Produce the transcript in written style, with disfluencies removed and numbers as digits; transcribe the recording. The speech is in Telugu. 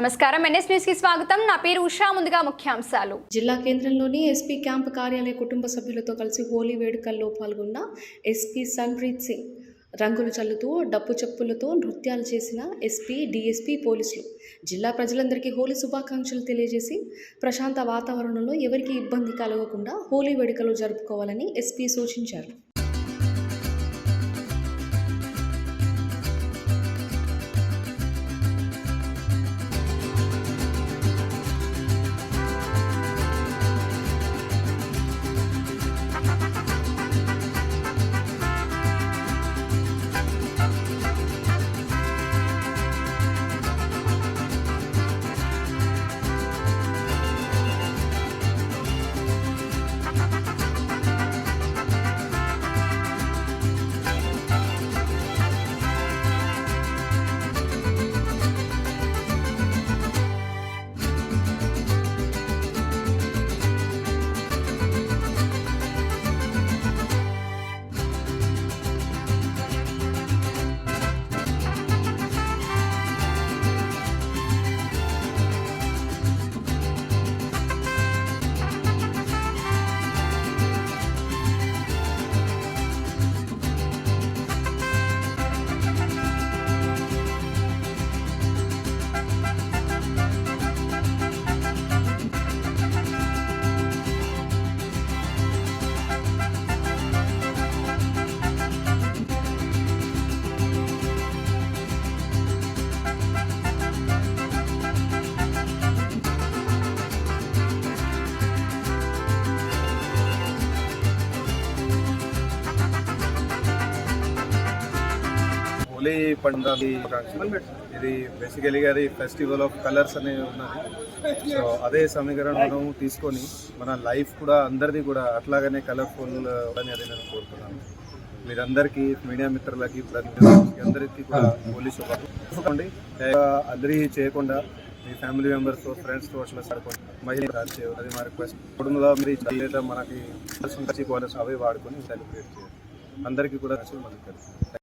నమస్కారం, ఎన్ఎస్ న్యూస్ కి స్వాగతం. నా పేరు ఉషా. ముందుగా ముఖ్యాంశాలు. జిల్లా కేంద్రంలోని ఎస్పీ క్యాంపు కార్యాలయ కుటుంబ సభ్యులతో కలిసి హోలీ వేడుకల్లో పాల్గొన్న ఎస్పీ సన్ప్రీత్ సింగ్ రంగులు చల్లుతూ డప్పు చెప్పులతో నృత్యాలు చేసిన ఎస్పీ, డీఎస్పీ, పోలీసులు జిల్లా ప్రజలందరికీ హోలీ శుభాకాంక్షలు తెలియజేసి ప్రశాంత వాతావరణంలో ఎవరికీ ఇబ్బంది కలగకుండా హోలీ వేడుకలు జరుపుకోవాలని ఎస్పీ సూచించారు. హోలీ పండుగ ఇది బేసికలీగా అది ఫెస్టివల్ ఆఫ్ కలర్స్ అనేది ఉన్నది. సో అదే సమీకరణం తీసుకొని మన లైఫ్ కూడా అందరిది కూడా అట్లాగనే కలర్ఫుల్ అనేది నేను కోరుతున్నాను. మీరందరికీ, మీడియా మిత్రులకి, అందరికీ కూడా హోలీ శుభాకాంక్షలు. అల్లరి చేయకుండా మీ ఫ్యామిలీ మెంబర్స్, ఫ్రెండ్స్తో అట్లా సరిపోయి మహిళలు అది మా రిక్వెస్ట్. కుటుంబంలో మీరు మనకి అవే వాడుకొని సెలబ్రేట్ చేయాలి. అందరికీ కూడా మనకి